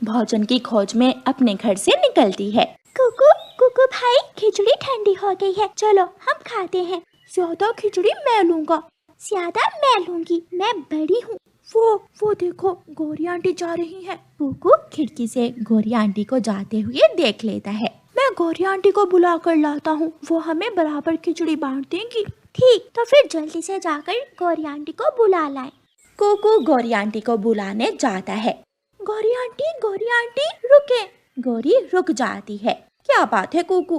भोजन की खोज में अपने घर से निकलती है। कुकू कुकू भाई, खिचड़ी ठंडी हो गई है, चलो हम खाते हैं। ज्यादा खिचड़ी मैं लूँगा। ज्यादा मैं लूंगी, मैं बड़ी हूँ। वो देखो, गौरी आंटी जा रही हैं। कुकू खिड़की से गौरी आंटी को जाते हुए देख लेता है। मैं गौरी आंटी को बुला कर लाता हूँ, वो हमें बराबर खिचड़ी बांट देंगी। ठीक, तो फिर जल्दी से जाकर गौरी आंटी को बुला लाए। कुकू गौरी आंटी को बुलाने जाता है। गौरी आंटी रुके। गौरी रुक जाती है। क्या बात है कुकू?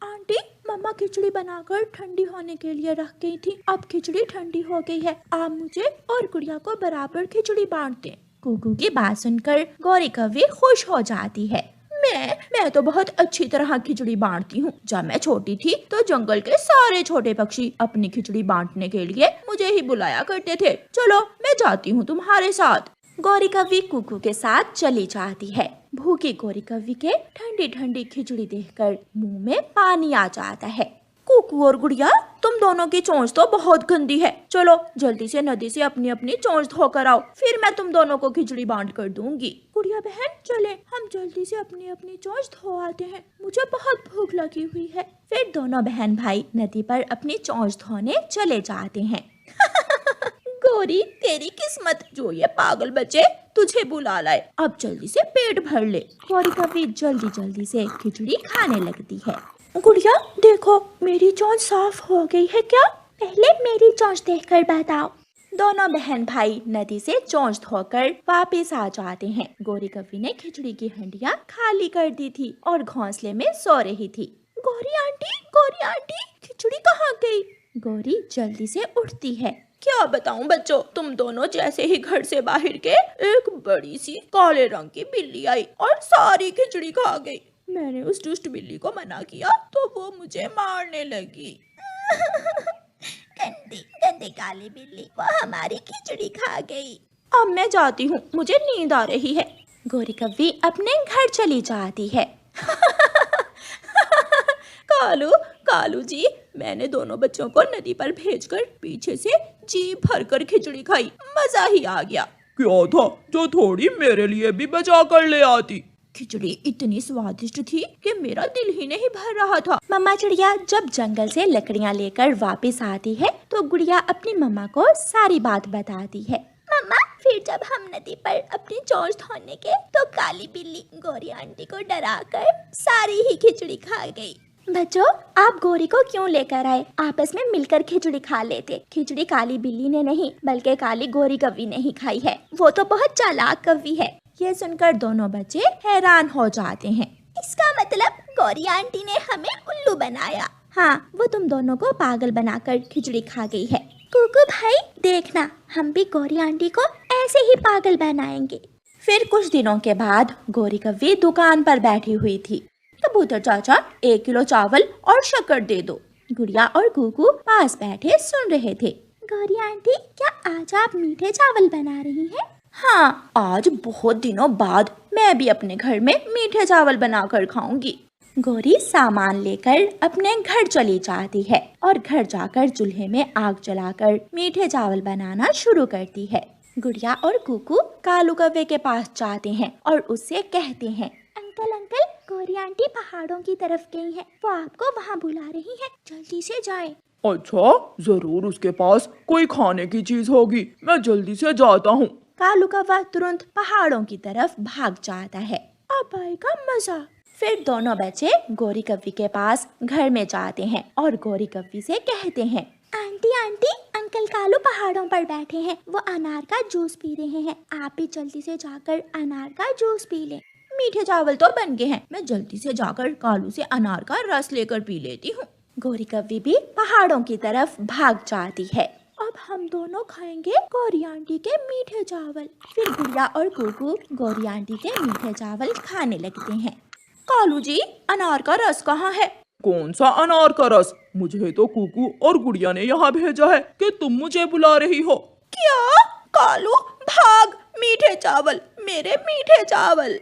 आंटी, मम्मा खिचड़ी बनाकर ठंडी होने के लिए रख गई थी, अब खिचड़ी ठंडी हो गई है, आप मुझे और गुड़िया को बराबर खिचड़ी बांट दें। कुकू की बात सुनकर गौरी कव्वी खुश हो जाती है। मैं तो बहुत अच्छी तरह खिचड़ी बांटती हूँ। जब मैं छोटी थी तो जंगल के सारे छोटे पक्षी अपनी खिचड़ी बांटने के लिए मुझे ही बुलाया करते थे। चलो मैं जाती हूँ तुम्हारे साथ। गौरी कव्वी कुकू के साथ चली जाती है। भूखी गौरी कव्वी के ठंडी ठंडी खिचड़ी देखकर मुंह में पानी आ जाता है। कुकू और गुड़िया, तुम दोनों की चोंच तो बहुत गंदी है। चलो जल्दी से नदी से अपनी अपनी चोंच धोकर आओ, फिर मैं तुम दोनों को खिचड़ी बांट कर दूंगी। गुड़िया बहन, चले हम जल्दी से अपनी अपनी चोंच धो आते हैं, मुझे बहुत भूख लगी हुई है। फिर दोनों बहन भाई नदी पर अपनी चोंच धोने चले जाते हैं। गौरी, तेरी किस्मत, जो ये पागल बच्चे तुझे बुला लाए। अब जल्दी से पेट भर ले। गौरी कव्वी जल्दी जल्दी से खिचड़ी खाने लगती है। गुड़िया देखो, मेरी चोंच साफ हो गई है क्या? पहले मेरी चोंच देखकर बताओ। दोनों बहन भाई नदी से चोंच धोकर वापस आ जाते हैं। गौरी कव्वी ने खिचड़ी की हंडिया खाली कर दी थी और घोंसले में सो रही थी। गौरी आंटी, खिचड़ी कहाँ गई? गौरी जल्दी से उठती है। क्या बताऊं बच्चों, तुम दोनों जैसे ही घर से बाहर के एक बड़ी सी काले रंग की बिल्ली आई और सारी खिचड़ी खा गई। मैंने उस दुष्ट बिल्ली को मना किया तो वो मुझे मारने लगी। गंदी काली बिल्ली, वो हमारी खिचड़ी खा गई। अब मैं जाती हूँ, मुझे नींद आ रही है। गौरी कव्वी अपने घर चली जाती है। कालू जी, मैंने दोनों बच्चों को नदी पर भेजकर पीछे से जी भरकर खिचड़ी खाई, मजा ही आ गया। क्या था जो थोड़ी मेरे लिए भी बचा कर ले आती? खिचड़ी इतनी स्वादिष्ट थी कि मेरा दिल ही नहीं भर रहा था। मम्मा चिड़िया जब जंगल से लकड़ियाँ लेकर वापस आती है तो गुड़िया अपनी मम्मा को सारी बात बताती है। मम्मा, फिर जब हम नदी पर अपनी चोंच धोने के तो काली बिल्ली गौरी आंटी को डराकर सारी ही खिचड़ी खा गई। बच्चों, आप गौरी को क्यों लेकर आए? आपस में मिलकर खिचड़ी खा लेते। खिचड़ी काली बिल्ली ने नहीं बल्कि काली गौरी कव्वी ने ही खाई है। वो तो बहुत चालाक कव्वी है। ये सुनकर दोनों बच्चे हैरान हो जाते हैं। इसका मतलब गौरी आंटी ने हमें उल्लू बनाया। हाँ, वो तुम दोनों को पागल बनाकर खिचड़ी खा गई है। कुकू भाई, देखना हम भी गौरी आंटी को ऐसे ही पागल बनाएंगे। फिर कुछ दिनों के बाद गौरी कव्वी दुकान पर बैठी हुई थी। कबूतर चाचा, 1 किलो चावल और शक्कर दे दो। गुड़िया और कुकू पास बैठे सुन रहे थे। गौरी आंटी, क्या आज आप मीठे चावल बना रही हैं? हाँ, आज बहुत दिनों बाद मैं भी अपने घर में मीठे चावल बनाकर खाऊंगी। गौरी सामान लेकर अपने घर चली जाती है और घर जाकर चूल्हे में आग जलाकर मीठे चावल बनाना शुरू करती है। गुड़िया और कुकू कालू कव्वे के पास जाते हैं और उससे कहते हैं, अंकल, गौरी आंटी पहाड़ों की तरफ गई है, वो आपको वहाँ बुला रही है, जल्दी से जाएं। अच्छा, जरूर उसके पास कोई खाने की चीज होगी, मैं जल्दी से जाता हूँ। कालू कव्वा तुरंत पहाड़ों की तरफ भाग जाता है। अब आएगा मजा। फिर दोनों बच्चे गौरी कव्वी के पास घर में जाते हैं और गौरी कव्वी से कहते हैं, आंटी, अंकल कालू पहाड़ों पर बैठे हैं, वो अनार का जूस पी रहे हैं, आप भी जल्दी से जाकर अनार का जूस पी लें। मीठे चावल तो बन गए हैं, मैं जल्दी से जाकर कालू से अनार का रस लेकर पी लेती हूँ। गौरी कव्वी भी पहाड़ों की तरफ भाग जाती है। अब हम दोनों खाएंगे गौरी आंटी के मीठे चावल। फिर गुड़िया और कुकू गौरी आंटी के मीठे चावल खाने लगते हैं। कालू जी, अनार का रस कहाँ है? कौन सा अनार का रस? मुझे तो कुकू और गुड़िया ने यहाँ भेजा है कि तुम मुझे बुला रही हो। क्या? कालू भाग, मीठे चावल, मेरे मीठे चावल।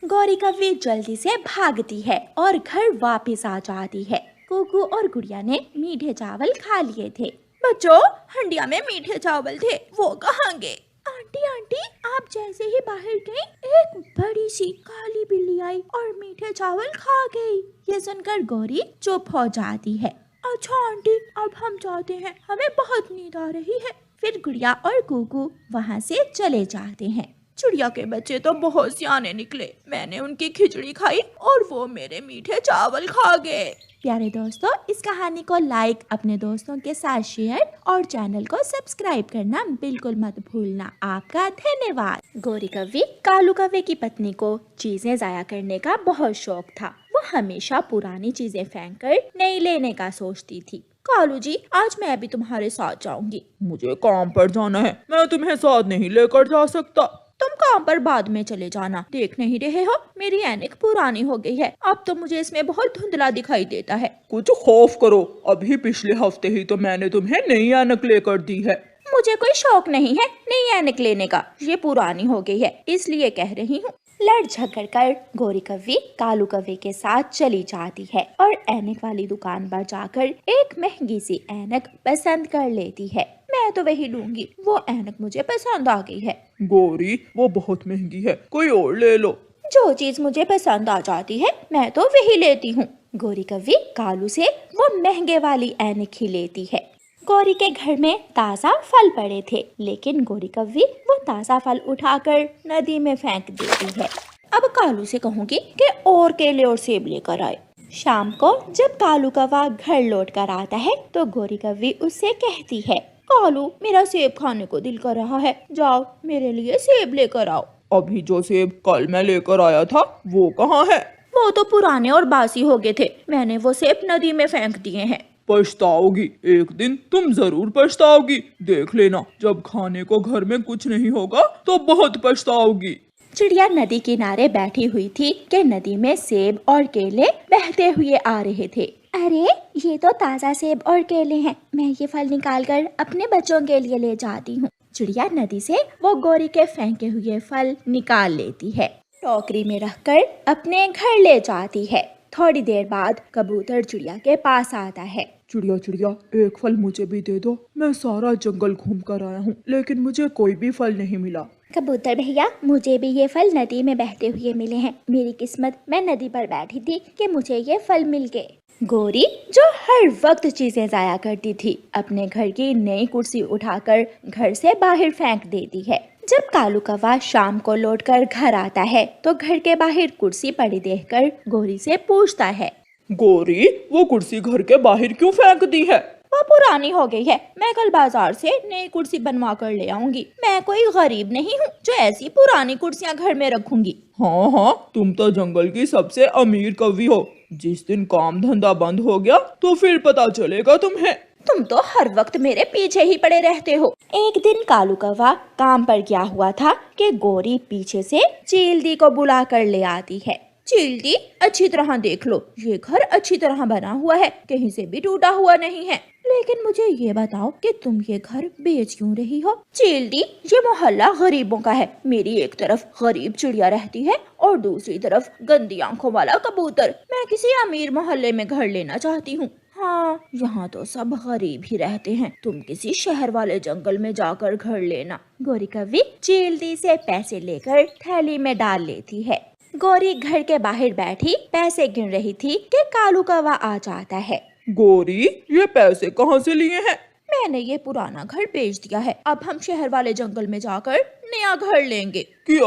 गौरी कव्वी जल्दी से भागती है और घर वापस आ जाती है। कुकू और गुड़िया ने मीठे चावल खा लिए थे। बच्चों, हंडिया में मीठे चावल थे, वो कहाँ गए? आंटी आंटी, आप जैसे ही बाहर गई, एक बड़ी सी काली बिल्ली आई और मीठे चावल खा गई। ये सुनकर गौरी चुप हो जाती है। अच्छा आंटी, अब हम जाते हैं, हमें बहुत नींद आ रही है। फिर गुड़िया और कुकू वहाँ से चले जाते हैं। चिड़िया के बच्चे तो बहुत सियाने निकले। मैंने उनकी खिचड़ी खाई और वो मेरे मीठे चावल खा गए। प्यारे दोस्तों, इस कहानी को लाइक, अपने दोस्तों के साथ शेयर और चैनल को सब्सक्राइब करना बिल्कुल मत भूलना। आपका धन्यवाद। गौरी कव्वे कालू कव्वे की पत्नी को चीजें जाया करने का बहुत शौक था। वो हमेशा पुरानी चीजें फेंक कर नई लेने का सोचती थी। कालू जी, आज मैं भी तुम्हारे साथ जाऊंगी। मुझे काम पर जाना है, मैं तुम्हें साथ नहीं लेकर जा सकता। तुम काम पर बाद में चले जाना। देख नहीं रहे हो, मेरी ऐनक पुरानी हो गई है। अब तो मुझे इसमें बहुत धुंधला दिखाई देता है। कुछ खौफ करो, अभी पिछले हफ्ते ही तो मैंने तुम्हें नई ऐनक लेकर दी है। मुझे कोई शौक नहीं है नई ऐनक लेने का, ये पुरानी हो गई है, इसलिए कह रही हूँ। लड़ झगड़ कर गौरी कव्वे कालू कव्वे के साथ चली जाती है और ऐनक वाली दुकान पर जाकर एक महंगी सी ऐनक पसंद कर लेती है। मैं तो वही लूंगी, वो ऐनक मुझे पसंद आ गई है। गौरी, वो बहुत महंगी है, कोई और ले लो। जो चीज मुझे पसंद आ जाती है मैं तो वही लेती हूँ। गौरी कव्वे कालू से वो महंगे वाली ऐनक ही लेती है। गौरी के घर में ताज़ा फल पड़े थे, लेकिन गौरी कव्वे वो ताज़ा फल उठाकर नदी में फेंक देती है। अब कालू से कहूँगी कि और केले और सेब लेकर आए। शाम को जब कालू कव्वा घर लौट कर आता है तो गौरी कव्वे उससे कहती है, कालू, मेरा सेब खाने को दिल कर रहा है, जाओ मेरे लिए सेब लेकर आओ। अभी जो सेब कल मैं लेकर आया था वो कहाँ है? वो तो पुराने और बासी हो गए थे, मैंने वो सेब नदी में फेंक दिए हैं। पछताओगी, एक दिन तुम जरूर पछताओगी। देख लेना, जब खाने को घर में कुछ नहीं होगा तो बहुत पछताओगी। चिड़िया नदी किनारे बैठी हुई थी कि नदी में सेब और केले बहते हुए आ रहे थे। अरे, ये तो ताज़ा सेब और केले हैं, मैं ये फल निकाल कर अपने बच्चों के लिए ले जाती हूँ। चिड़िया नदी से वो गौरी के फेंके हुए फल निकाल लेती है, टोकरी में रखकर अपने घर ले जाती है। थोड़ी देर बाद कबूतर चिड़िया के पास आता है। चिड़िया चिड़िया, एक फल मुझे भी दे दो, मैं सारा जंगल घूम कर आया हूँ लेकिन मुझे कोई भी फल नहीं मिला। कबूतर भैया, मुझे भी ये फल नदी में बहते हुए मिले हैं। मेरी किस्मत, मैं नदी पर बैठी थी कि मुझे ये फल मिल गए। गौरी, जो हर वक्त चीजें जाया करती थी, अपने घर की नई कुर्सी उठाकर घर से बाहर फेंक देती है। जब कालू कव्वा शाम को लौटकर घर आता है तो घर के बाहर कुर्सी पड़ी देखकर गौरी से पूछता है, गौरी, वो कुर्सी घर के बाहर क्यों फेंक दी है? वो पुरानी हो गई है, मैं कल बाजार से नई कुर्सी बनवा कर ले आऊंगी। मैं कोई गरीब नहीं हूँ जो ऐसी पुरानी कुर्सियाँ घर में रखूंगी। हाँ हाँ, तुम तो जंगल की सबसे अमीर कवि हो। जिस दिन काम धंधा बंद हो गया तो फिर पता चलेगा तुम्हें। तुम तो हर वक्त मेरे पीछे ही पड़े रहते हो। एक दिन कालू कव्वा काम पर गया हुआ था कि गौरी पीछे से चीलदी को बुला कर ले आती है। चीलदी, अच्छी तरह देख लो, ये घर अच्छी तरह बना हुआ है, कहीं से भी टूटा हुआ नहीं है। लेकिन मुझे ये बताओ कि तुम ये घर बेच क्यों रही हो? चीलदी, ये मोहल्ला गरीबों का है। मेरी एक तरफ गरीब चिड़िया रहती है और दूसरी तरफ गंदी आंखों वाला कबूतर। मैं किसी अमीर मोहल्ले में घर लेना चाहती हूँ। हाँ, यहाँ तो सब गरीब ही रहते हैं। तुम किसी शहर वाले जंगल में जाकर घर लेना। गौरी कव्वे चीलदी से पैसे लेकर थैली में डाल लेती है। गौरी घर के बाहर बैठी पैसे गिन रही थी कि कालू कव्वा आ जाता है। गौरी, ये पैसे कहाँ से लिए हैं? मैंने ये पुराना घर बेच दिया है, अब हम शहर वाले जंगल में जाकर नया घर लेंगे। क्या?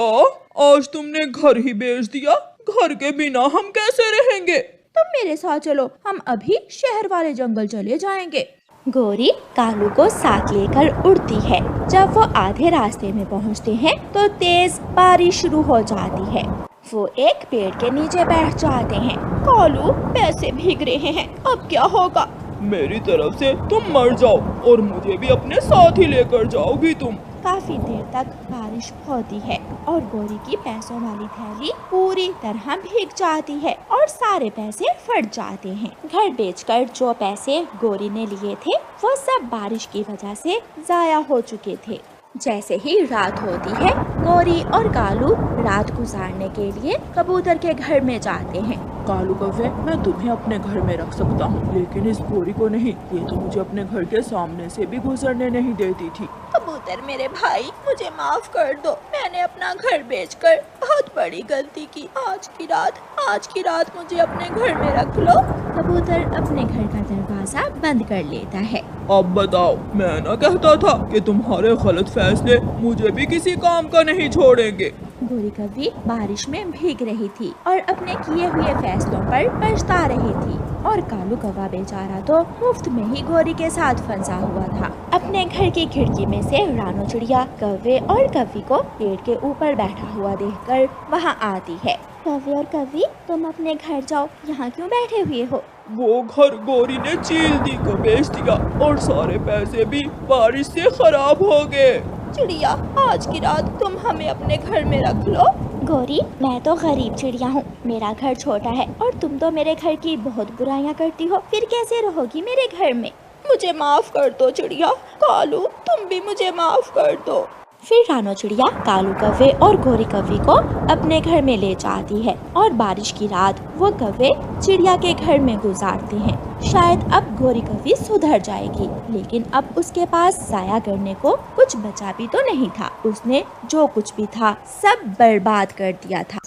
आज तुमने घर ही बेच दिया? घर के बिना हम कैसे रहेंगे? तुम मेरे साथ चलो, हम अभी शहर वाले जंगल चले जाएंगे। गौरी कालू को साथ लेकर उड़ती है। जब वो आधे रास्ते में पहुंचते हैं तो तेज बारिश शुरू हो जाती है। वो एक पेड़ के नीचे बैठ जाते हैं। कालू, पैसे भीग रहे हैं, अब क्या होगा? मेरी तरफ से तुम मर जाओ और मुझे भी अपने साथ ही लेकर जाओगी तुम। काफी देर तक बारिश होती है और गौरी की पैसों वाली थैली पूरी तरह भीग जाती है और सारे पैसे फट जाते हैं। घर बेचकर जो पैसे गौरी ने लिए थे वो सब बारिश की वजह से जाया हो चुके थे। जैसे ही रात होती है, गौरी और कालू रात गुजारने के लिए कबूतर के घर में जाते हैं। कालू कौवे, मैं तुम्हें अपने घर में रख सकता हूँ, लेकिन इस गोरी को नहीं। ये तो मुझे अपने घर के सामने से भी गुजरने नहीं देती थी। कबूतर मेरे भाई, मुझे माफ कर दो। मैंने अपना घर बेचकर बहुत बड़ी गलती की। आज की रात मुझे अपने घर में रख लो। कबूतर अपने घर का दरवाजा बंद कर लेता है। अब बताओ, मैं ना कहता था कि तुम्हारे गलत फैसले मुझे भी किसी काम का नहीं छोड़ेंगे। गोरी कौवी बारिश में भीग रही थी और अपने किए हुए फैसलों पर पछता रही थी, और कालू कौवा बेचारा तो मुफ्त में ही गोरी के साथ फंसा हुआ था। अपने घर की खिड़की में से रानो चिड़िया कौवे और कौवी को पेड़ के ऊपर बैठा हुआ देखकर वहाँ आती है। कौवे और कौवी, तुम अपने घर जाओ, यहाँ क्यों बैठे हुए हो? वो घर गोरी ने चील दी को बेच दिया और सारे पैसे भी बारिश से खराब हो गए। चिड़िया, आज की रात तुम हमें अपने घर में रख लो। गोरी, मैं तो गरीब चिड़िया हूँ, मेरा घर छोटा है और तुम तो मेरे घर की बहुत बुराइयां करती हो, फिर कैसे रहोगी मेरे घर में? मुझे माफ कर दो चिड़िया। कालू, तुम भी मुझे माफ कर दो। फिर रानो चिड़िया कालू कौवे और गोरी कौवी को अपने घर में ले जाती है, और बारिश की रात वो कौवे चिड़िया के घर में गुजारते हैं। शायद अब गोरी कौवी सुधर जाएगी, लेकिन अब उसके पास जाया करने को कुछ बचा भी तो नहीं था। उसने जो कुछ भी था सब बर्बाद कर दिया था।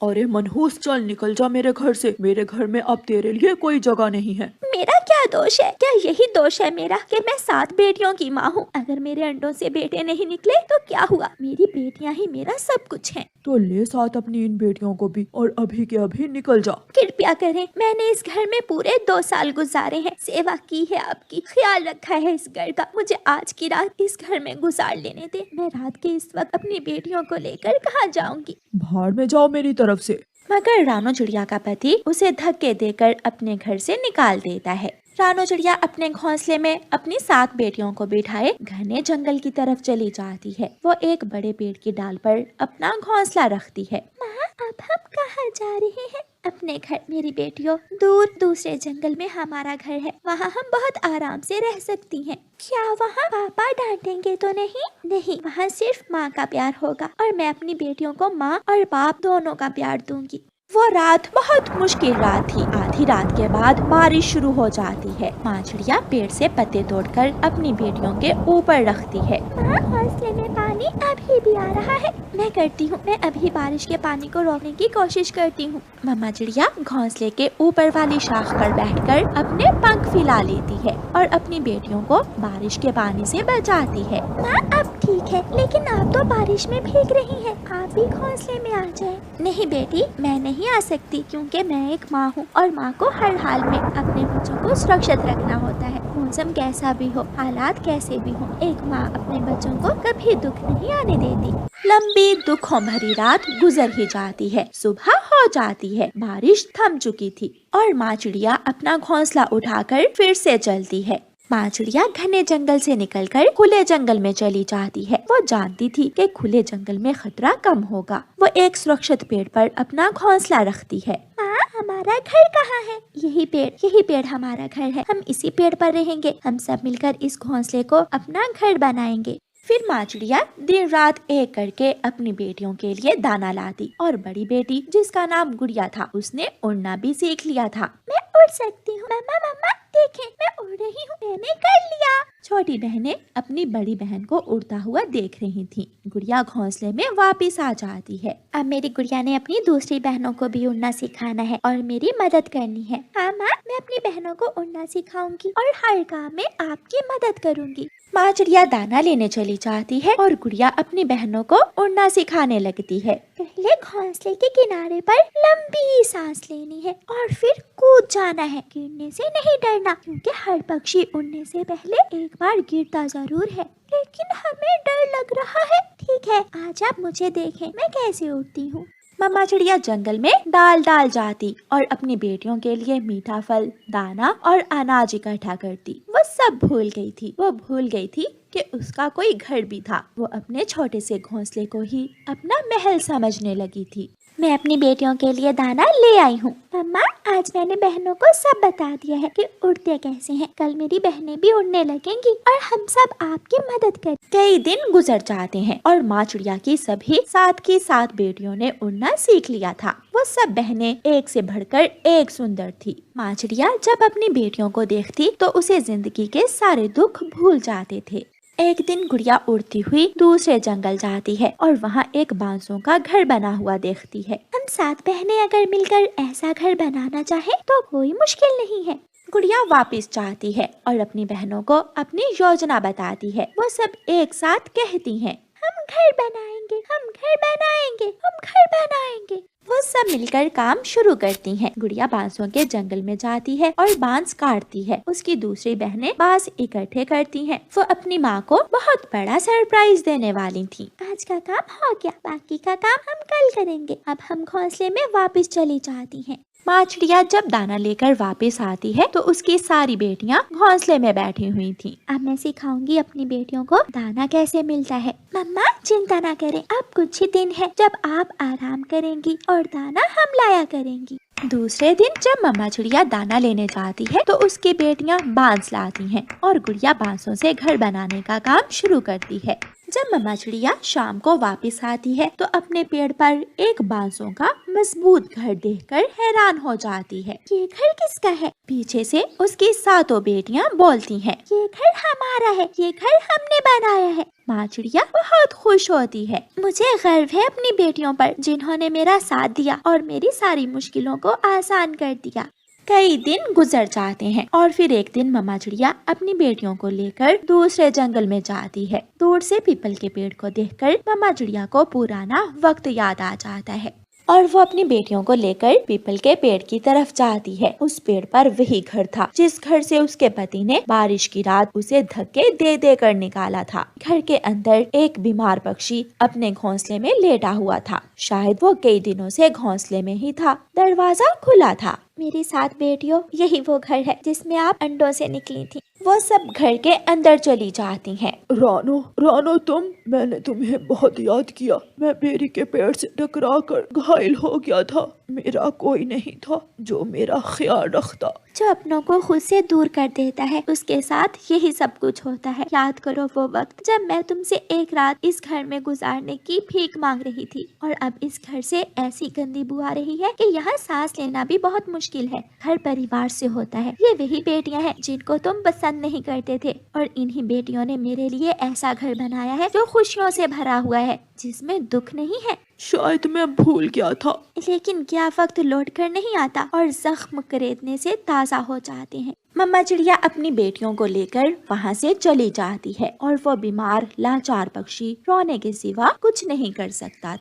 अरे मनहूस, चल निकल जा मेरे घर से। मेरे घर में अब तेरे लिए कोई जगह नहीं है। मेरा क्या दोष है? क्या यही दोष है मेरा कि मैं 7 बेटियों की माँ हूँ? अगर मेरे अंडों से बेटे नहीं निकले तो क्या हुआ? मेरी बेटियाँ ही मेरा सब कुछ हैं। तो ले साथ अपनी इन बेटियों को भी और अभी के अभी निकल जा। कृपया करें, मैंने इस घर में पूरे 2 साल गुजारे हैं, सेवा की है आपकी, ख्याल रखा है इस घर का। मुझे आज की रात इस घर में गुजार लेने दे। मैं रात के इस वक्त अपनी बेटियों को लेकर कहाँ जाऊंगी? भाड़ में जाओ मेरी तरफ से। मगर रानो चिड़िया का पति उसे धक्के देकर अपने घर से निकाल देता है। रानो चिड़िया अपने घोंसले में अपनी 7 बेटियों को बिठाए घने जंगल की तरफ चली जाती है। वो एक बड़े पेड़ की डाल पर अपना घोंसला रखती है। माँ, अब हम कहाँ जा रहे हैं? अपने घर मेरी बेटियों। दूर दूसरे जंगल में हमारा घर है, वहाँ हम बहुत आराम से रह सकती हैं। क्या वहाँ पापा डांटेंगे तो नहीं? नहीं, वहाँ सिर्फ माँ का प्यार होगा और मैं अपनी बेटियों को माँ और बाप दोनों का प्यार दूंगी। वो रात बहुत मुश्किल रात थी। आधी रात के बाद बारिश शुरू हो जाती है। माँ चिड़िया पेड़ से पत्ते तोड़कर अपनी बेटियों के ऊपर रखती है। माँ, घोंसले में पानी अभी भी आ रहा है। मैं करती हूँ, मैं अभी बारिश के पानी को रोकने की कोशिश करती हूँ। मम्मा चिड़िया घोंसले के ऊपर वाली शाख पर बैठकर अपने पंख फैला लेती है और अपनी बेटियों को बारिश के पानी से बचाती है। माँ, अब ठीक है, लेकिन आप तो बारिश में भीग रही हैं। आप भी घोंसले में आ जाएं। नहीं बेटी, मैं नहीं आ सकती, क्योंकि मैं एक माँ हूँ और माँ को हर हाल में अपने बच्चों को सुरक्षित रखना होता है। मौसम कैसा भी हो, हालात कैसे भी हो, एक माँ अपने बच्चों को कभी दुख नहीं आने देती। लंबी दुखों भरी रात गुजर ही जाती है। सुबह हो जाती है। बारिश थम चुकी थी और माँ चिड़िया अपना घोंसला उठाकर फिर से चलती है। माँ चिड़िया घने जंगल से निकलकर खुले जंगल में चली जाती है। वो जानती थी कि खुले जंगल में खतरा कम होगा। वो एक सुरक्षित पेड़ पर अपना घोंसला रखती है। माँ, हमारा घर कहाँ है? यही पेड़ हमारा घर है। हम इसी पेड़ पर रहेंगे। हम सब मिलकर इस घोंसले को अपना घर बनाएंगे। फिर माँ चिड़िया दिन रात एक करके अपनी बेटियों के लिए दाना लाती, और बड़ी बेटी जिसका नाम गुड़िया था, उसने उड़ना भी सीख लिया था। मैं उड़ सकती हूँ। मम्मा मम्मा देखें, मैं उड़ रही हूँ, मैंने कर लिया। छोटी बहनें अपनी बड़ी बहन को उड़ता हुआ देख रही थीं। गुड़िया घोंसले में वापस आ जाती है। अब मेरी गुड़िया ने अपनी दूसरी बहनों को भी उड़ना सिखाना है और मेरी मदद करनी है। हाँ माँ, मैं अपनी बहनों को उड़ना सिखाऊंगी और हर काम में आपकी मदद करूंगी। माँ चिड़िया दाना लेने चली जाती है और गुड़िया अपनी बहनों को उड़ना सिखाने लगती है। पहले घोंसले के किनारे पर लंबी सांस लेनी है और फिर कूद जाना है। गिरने से नहीं डरना, क्योंकि हर पक्षी उड़ने से पहले एक बार गिरता जरूर है। लेकिन हमें डर लग रहा है। ठीक है, आज आप मुझे देखें मैं कैसे उड़ती हूँ। मम्मा चिड़िया जंगल में डाल डाल जाती और अपनी बेटियों के लिए मीठा फल, दाना और अनाज इकट्ठा करती। वो सब भूल गई थी। वो भूल गई थी कि उसका कोई घर भी था। वो अपने छोटे से घोंसले को ही अपना महल समझने लगी थी। मैं अपनी बेटियों के लिए दाना ले आई हूँ। मम्मा, आज मैंने बहनों को सब बता दिया है कि उड़ते कैसे हैं। कल मेरी बहनें भी उड़ने लगेंगी और हम सब आपकी मदद करें। कई दिन गुजर जाते हैं और माँ चिड़िया की सभी 7 की 7 बेटियों ने उड़ना सीख लिया था। वो वो सब बहनें एक से बढ़कर एक सुंदर थी। माँ चिड़िया जब अपनी बेटियों को देखती तो उसे जिंदगी के सारे दुख भूल जाते थे। एक दिन गुड़िया उड़ती हुई दूसरे जंगल जाती है और वहाँ एक बांसों का घर बना हुआ देखती है। हम 7 बहनें अगर मिलकर ऐसा घर बनाना चाहे तो कोई मुश्किल नहीं है। गुड़िया वापस जाती है और अपनी बहनों को अपनी योजना बताती है। वो सब एक साथ कहती हैं, हम घर बनाएंगे, हम घर बनाएंगे, हम घर बनाएंगे। वो सब मिलकर काम शुरू करती हैं। गुड़िया बांसों के जंगल में जाती है और बांस काटती है। उसकी दूसरी बहनें बांस इकट्ठे करती हैं। वो अपनी माँ को बहुत बड़ा सरप्राइज देने वाली थी। आज का काम हो गया, बाकी का काम हम कल करेंगे। अब हम घोंसले में वापस चली जाती हैं। माँ चिड़िया जब दाना लेकर वापस आती है तो उसकी सारी बेटियाँ घोंसले में बैठी हुई थी। अब मैं सिखाऊंगी अपनी बेटियों को दाना कैसे मिलता है। मम्मा चिंता ना करें, अब कुछ ही दिन है जब आप आराम करेंगी और दाना हम लाया करेंगी। दूसरे दिन जब मम्मा चिड़िया दाना लेने जाती है तो उसकी बेटियां बांस लाती हैं और गुड़िया बांसों से घर बनाने का काम शुरू करती है। जब मम्मा चिड़िया शाम को वापस आती है तो अपने पेड़ पर एक बांसों का मजबूत घर देखकर हैरान हो जाती है। ये घर किसका है? पीछे से उसकी सातों बेटियां बोलती हैं, ये घर हमारा है, ये घर हमने बनाया है। माँ चिड़िया बहुत खुश होती है। मुझे गर्व है अपनी बेटियों पर जिन्होंने मेरा साथ दिया और मेरी सारी मुश्किलों को आसान कर दिया। कई दिन गुजर जाते हैं और फिर एक दिन मम्मा चिड़िया अपनी बेटियों को लेकर दूसरे जंगल में जाती है। दूर से पीपल के पेड़ को देखकर मम्मा चिड़िया को पुराना वक्त याद आ जाता है और वो अपनी बेटियों को लेकर पीपल के पेड़ की तरफ जाती है। उस पेड़ पर वही घर था जिस घर से उसके पति ने बारिश की रात उसे धक्के दे दे कर निकाला था। घर के अंदर एक बीमार पक्षी अपने घोंसले में लेटा हुआ था। शायद वो कई दिनों से घोंसले में ही था। दरवाजा खुला था। मेरी 7 बेटियों, यही वो घर है जिसमें आप अंडों से निकली थी। वो सब घर के अंदर चली जाती हैं। रानो, रानो मैंने तुम्हें बहुत याद किया। मैं बेरी के पेड़ से टकरा कर घायल हो गया था। मेरा कोई नहीं था जो मेरा ख्याल रखता। जो अपनों को खुद से दूर कर देता है उसके साथ यही सब कुछ होता है। याद करो वो वक्त जब मैं तुमसे एक रात इस घर में गुजारने की भीख मांग रही थी और अब इस घर से ऐसी गंदी बू आ रही है कि यहाँ सांस लेना भी बहुत मुश्किल है। घर परिवार से होता है। ये वही बेटियां हैं जिनको तुम पसंद नहीं करते थे और इन्हीं बेटियों ने मेरे लिए ऐसा घर बनाया है जो खुशियों से भरा हुआ है, जिसमें दुख नहीं है। शायद मैं भूल गया था, लेकिन क्या वक्त लौट कर नहीं आता और जख्म करेदने से ताज़ा हो जाते हैं। मम्मा चिड़िया अपनी बेटियों को लेकर वहाँ से चली जाती है और वो बीमार लाचार पक्षी रोने के सिवा कुछ नहीं कर सकता।